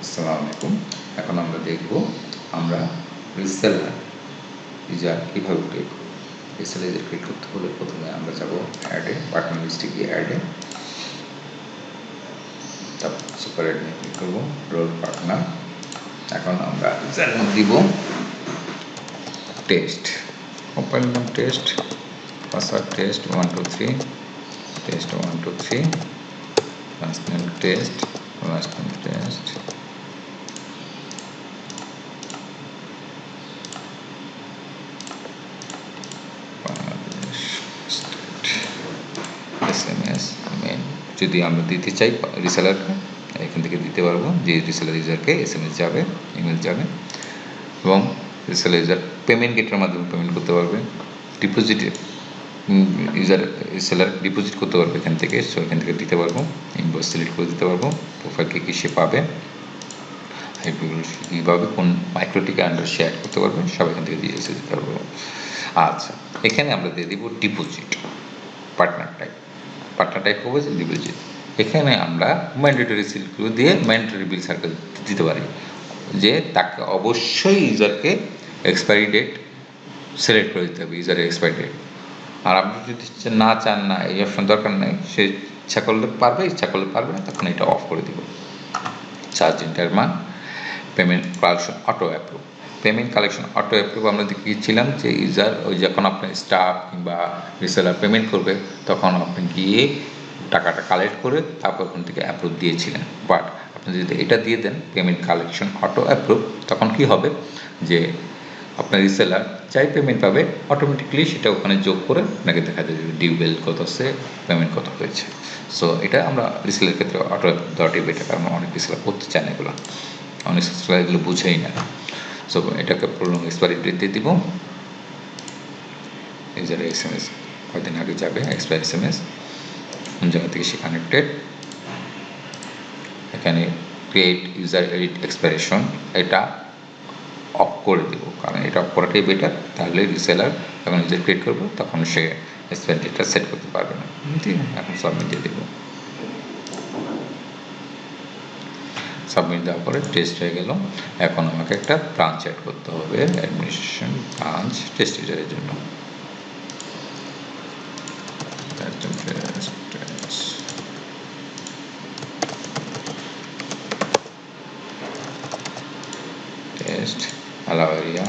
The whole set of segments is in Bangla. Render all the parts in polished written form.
আসসালামু আলাইকুম। এখন আমরা দেখব আমরা রিসেলার ইউজার কীভাবে ক্রিয়েট করব। রিসেলার ইউজার ক্রিয়েট করতে হলে প্রথমে আমরা যাব অ্যাডে, পার্টনার লিস্টে গিয়ে অ্যাডে, তারপর সুপার অ্যাড নিয়ে ক্লিক করব, রোল পার্টনার। এখন আমরা ইউজার নেম দিব টেস্ট, কোম্পানির নাম test, password test 1 2 3, test 1 2 3, last name test, last name test, SMS mail যদি আমরা দিতে চাই রিসেলারকে এখান থেকে দিতে পারবো, যে রিসেলার ইউজারকে SMS যাবে, ইমেল যাবে, এবং রিসেলার ইউজার পেমেন্ট গেটের মাধ্যমে পেমেন্ট করতে পারবে, ডিপোজিটে ইউজার রিসেলার ডিপোজিট করতে পারবে এখান থেকে, সো এখান থেকে দিতে পারবো, ইনভয়েস সিলেক্ট করে দিতে পারবো, প্রোফাইলকে কী সে পাবে, কীভাবে কোন মাইক্রোটিকে আন্ডার শেয়ার করতে পারবে, সব এখান থেকে দিয়ে দিতে পারবো। আচ্ছা, এখানে আমরা দিয়ে দিব ডিপোজিট, পার্টনার টাইপ হবে ডিপোজিট। এখানে আমরা ম্যান্ডেটরি সিলগুলো দিয়ে ম্যান্ডেটরি বিল সার্কেল দিতে পারি, যে তাকে অবশ্যই ইউজারকে এক্সপায়ারি ডেট সিলেক্ট করে দিতে হবে, ইউজারের এক্সপায়ারি ডেট। আর আপনি যদি না চান, না এই অপশন দরকার নেই, সে ইচ্ছা করলে পারবে, ইচ্ছা করলে পারবে না, তখন এটা অফ করে দিব। চার্জ ইন্টারমান, payment collection auto approve. Payment collection auto approve আমরা দেখিয়েছিলাম যে ইউজার ওই যখন আপনার স্টাফ কিংবা রিসেলার পেমেন্ট করবে তখন আপনি গিয়ে টাকাটা কালেক্ট করে তারপর ওখান থেকে অ্যাপ্রুভ দিয়েছিলেন। বাট আপনি যদি এটা দিয়ে দেন পেমেন্ট কালেকশন অটো অ্যাপ্রুভ, তখন কি হবে যে আপনার রিসেলার যাই পেমেন্ট পাবে অটোমেটিকলি সেটা ওখানে যোগ করে আপনাকে দেখা যাবে ডিউ বিল কত আছে, পেমেন্ট কত হয়েছে। সো এটা আমরা রিসেলের ক্ষেত্রে অটো দেওয়াটাই বেটার, কারণ অনেক রিসেলার করতে চান এগুলো, অনেক রিসেলার এগুলো বুঝেই না। সো এটাকে প্রলং এক্সপায়ারি ডেট দিয়ে দিব, ইউজারের SMS কয়দিন আগে যাবে এক্সপায়ার SMS, কোন জায়গা থেকে সে কানেক্টেড, এখানে ক্রিয়েট ইউজার এডিট এক্সপাইরেশন এটা অফ করে দেব, কারণ এটা অফ করাটাই বেটার। তাহলে রিসেলার যখন ইউজার ক্রিয়েট করবো তখন সে এক্সপায়ারি ডেটটা সেট করতে পারবে না। এখন সাবমিট দিয়ে দেবো, সাবমিট দেওয়ার পরে টেস্ট হয়ে গেল। এখন আমাকে একটা ব্রাঞ্চ অ্যাড করতে হবে, অ্যাডমিনিস্ট্রেশন ব্রাঞ্চ টেস্ট ইউজারের জন্য। Test, allow area,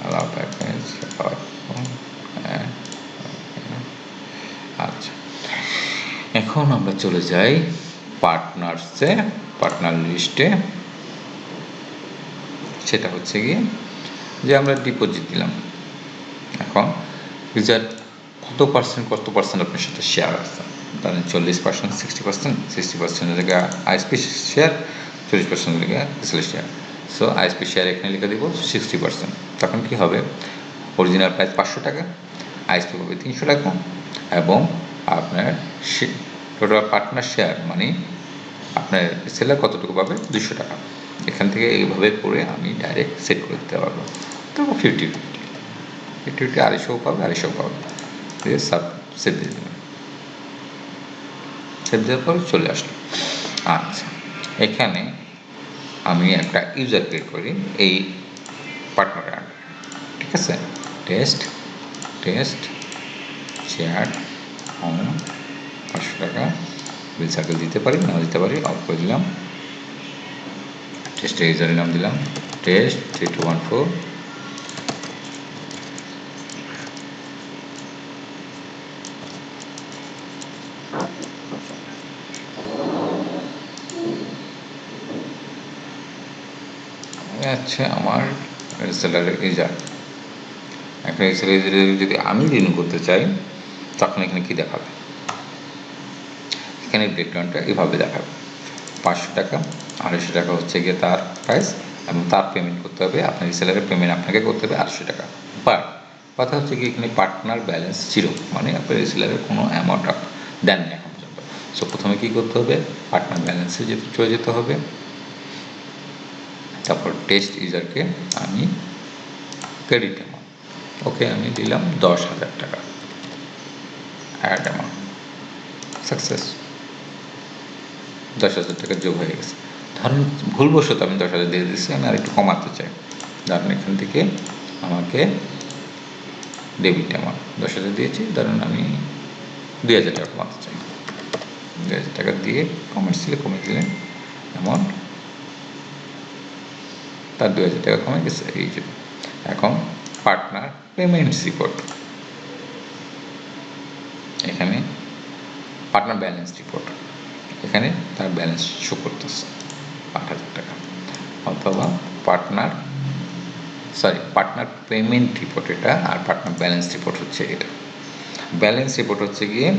allow package, আচ্ছা, এখন আমরা চলে যাই পার্টনার্সে, পার্টনার লিস্টে। সেটা হচ্ছে গিয়ে যে আমরা ডিপোজিট দিলাম, এখন ইউজার কত পার্সেন্ট আপনার সাথে শেয়ার আছে, ধরেন 40%, 60%, 60% জায়গায় আইএসপি শেয়ার, 40% জায়গায় reseller share. So ISP share এখানে লিখে দেবো 60%। তখন কি হবে, অরিজিনাল প্রাইস 500 টাকা, আইএসপি পাবে 300 টাকা, এবং আপনার টোটাল পার্টনার শেয়ার মানে আপনার সেলার কতটুকু পাবে 200 টাকা। এখান থেকে এইভাবে করে আমি ডাইরেক্ট সেট করে দিতে পারবো। তারপর 50-50 250 পাবে, 250 পাবে, দিয়ে সেট দিয়ে দেবেন। সেট দেওয়ার পর চলে আসলো। আচ্ছা, এখানে আমি একটা ইউজার ক্রিয়েট করি এই পার্টনারের আন্ডারে, ঠিক আছে। টেস্ট শেয়ার হোম 500 টাকা, বিল সার্কেল দিতে পারি, না দিতে পারি, অফ করে দিলাম। টেস্টের ইউজারের নাম দিলাম টেস্ট 3214, আচ্ছা আমার রিসেলারের ইউজার। একটা রিসেলার ইউজার যদি আমি রিনিউ করতে চাই তখন এখানে কি দেখাবে, এখানে ব্রেকডাউনটা এভাবে দেখাবে। 500 টাকা, 250 টাকা হচ্ছে গিয়ে তার প্রাইস, এবং তার পেমেন্ট করতে হবে, আপনার রিসেলারের পেমেন্ট আপনাকে করতে হবে 250 টাকা। বাট কথা হচ্ছে কি এখানে পার্টনার ব্যালেন্স 0, মানে আপনার রিসেলারের কোনো অ্যামাউন্ট দেন না এখন পর্যন্ত। সো প্রথমে কী করতে হবে, পার্টনার ব্যালেন্সে চলে যেতে হবে, তারপর টেস্ট ইউজারকে আমি ক্রেডিট অ্যামাউন্ট, ওকে আমি দিলাম 10,000 টাকা, অ্যাড অ্যামাউন্ট সাকসেস, 10,000 টাকা যোগ হয়ে গেছে। ধরেন ভুলবশত আমি 10,000 দিয়ে দিচ্ছি, আমি আরেকটু কমাতে চাই। ধরেন এখান থেকে আমাকে ডেবিট অ্যামাউন্ট 10,000 দিয়েছি, ধরেন আমি 2,000 টাকা কমাতে চাই। 2,000 টাকা দিয়ে কমার্শিয়ালি কমে দিলেন অ্যামাউন্ট, তার 2,000 টাকা কমে গেছে। এই যে এখন পার্টনার পেমেন্টস রিপোর্ট, এখানে পার্টনার ব্যালেন্স রিপোর্ট, এখানে তার ব্যালেন্স শো করতেছে 8,000 টাকা, অথবা পার্টনার পেমেন্ট রিপোর্ট এটা, আর পার্টনার ব্যালেন্স রিপোর্ট হচ্ছে এটা। ব্যালেন্স রিপোর্ট হচ্ছে গিয়ে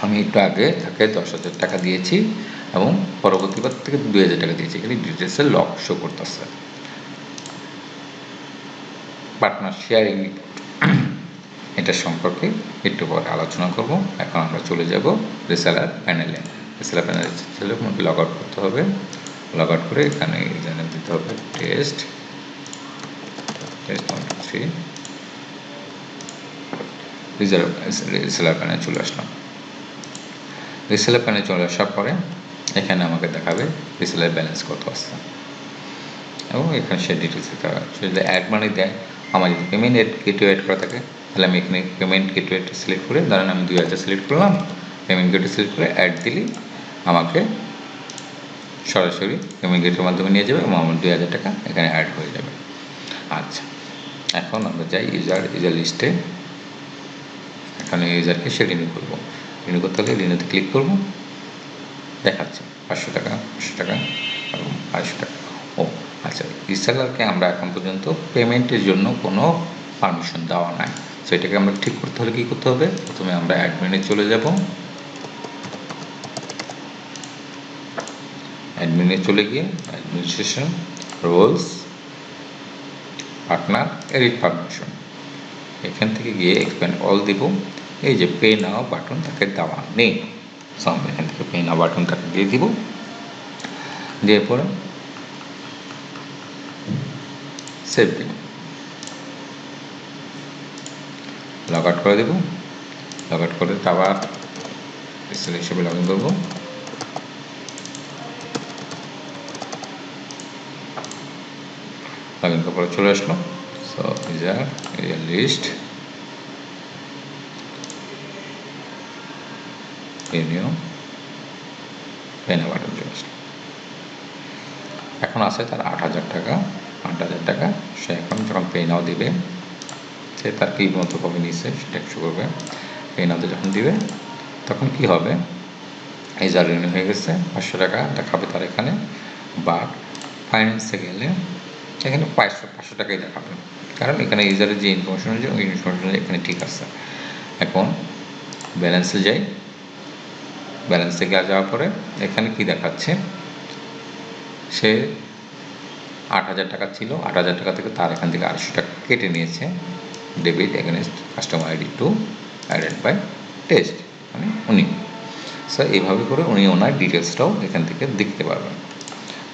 আমি একটু আগে তাকে 10,000 টাকা দিয়েছি এবং পরবর্তীবার থেকে 2,000 টাকা দিয়েছি, এখানে ডিটেলসের লগ শো করতেছে। পার্টনার শেয়ারিং রিপোর্ট, এটা সম্পর্কে একটু পরে আলোচনা করব। এখন আমরা চলে যাব রিসেলার প্যানেলে। রিসেলার প্যানেলে লগ আউট করতে হবে। লগ আউট করে এখানে ইউজারনেম দিতে হবে টেস্ট 1 2 3। রিসেলার প্যানেলে চলে আসলাম। রিসেলার প্যানেলে চলে আসার পরে এখানে আমাকে দেখাবে রিসেলার ব্যালেন্স কত আছে, এবং এখানে সে ডিটেলস দিতে হবে। সে যদি অ্যাড মানি দেয়, আমার যদি পেমেন্ট গেটওয়ে অ্যাড করা থাকে, তাহলে আমি এখানে পেমেন্ট গেটওয়েটা সিলেক্ট করে, ধরেন আমি 2,000 সিলেক্ট করলাম, পেমেন্ট গেটওয়ে সিলেক্ট করে অ্যাড দিলেই আমাকে সরাসরি পেমেন্ট গেটের মাধ্যমে নিয়ে যাবে এবং আমার 2,000 টাকা এখানে অ্যাড হয়ে যাবে। আচ্ছা, এখন আমরা যাই ইউজার লিস্টে। এখানে ইউজারকে সে রিনিউ করবো। রিনিউ করতে হলে রিনিউতে ক্লিক করব, দেখাচ্ছে 500 টাকা, 500 টাকা এবং 250 টাকা। ও আচ্ছা, রিসেলারকে আমরা এখন পর্যন্ত পেমেন্টের জন্য কোনো পারমিশন দেওয়া নাই। সেটাকে আমরা ঠিক করতে হলে কী করতে হবে? প্রথমে আমরা অ্যাডমিনে চলে যাব। অ্যাডমিনে চলে গিয়ে administration, roles, partner, edit permission, এখান থেকে গিয়ে এক্সপ্যান্ড অল দেব। এই যে পে নাও বাটন তাকে দেওয়া নেই, সো আমরা এখান থেকে পে নাও বাটন তাকে দিয়ে দিব। দেওয়ার পরে সেভ দিব, লগ আউট করে দেব। লগ আউট করে আবার রিসেলার হিসেবে লগ ইন করবো। লগ ইন করার পরে চলে আসলো। So user list, renew, pay now button চলে আসলো। এখন আছে তার 8,000 টাকা। 8,000 টাকা সে এখন যখন পে নাও দিবে, সে তার কী মতো কবে নিচ্ছে সেটা শো করবে। পে নাওতে যখন দিবে তখন কি হবে, এই যা রিনিউ হয়ে গেছে 500 টাকা দেখাবে তার এখানে, বাট ফাইন্যান্সে গেলে এখানে 500 টাকাই দেখাবে, কারণ এখানে ইউজারের যে ইনফরমেশন হয়েছে ওই ইনফরমেশন এখানে ঠিক আছে। এখন ব্যালেন্সে যাই। ব্যালেন্সে যাওয়ার পরে এখানে কি দেখাচ্ছে, সে 8,000 টাকা ছিল, 8,000 টাকা থেকে তার এখান থেকে 250 টাকা কেটে নিয়েছে, debit against customer ID to added by test, মানে উনি। সো এইভাবে করে উনি ওনার ডিটেলসটাও এখান থেকে দেখতে পারবেন।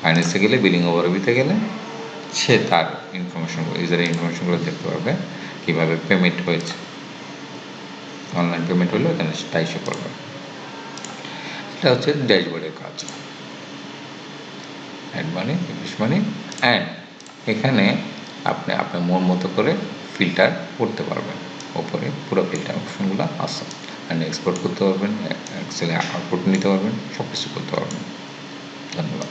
ফাইন্যান্সে গেলে, বিলিং ওভারভিউতে গেলে সে তার ইনফরমেশনগুলো, ইউজারের ইনফরমেশনগুলো দেখতে পারবে, কীভাবে পেমেন্ট হয়েছে। অনলাইন পেমেন্ট হলেও এখানে তাই শো করবে। এটা হচ্ছে ড্যাশবোর্ডের কাজ। Add money, invest money, and এখানে আপনি আপনার মন মতো করে ফিল্টার করতে পারবেন। ওপরে পুরো ফিল্টার অপশনগুলো আছে, অ্যান্ড এক্সপোর্ট করতে পারবেন, এক্সেলে আউটপুট নিতে পারবেন, সব কিছু করতে পারবেন। ধন্যবাদ।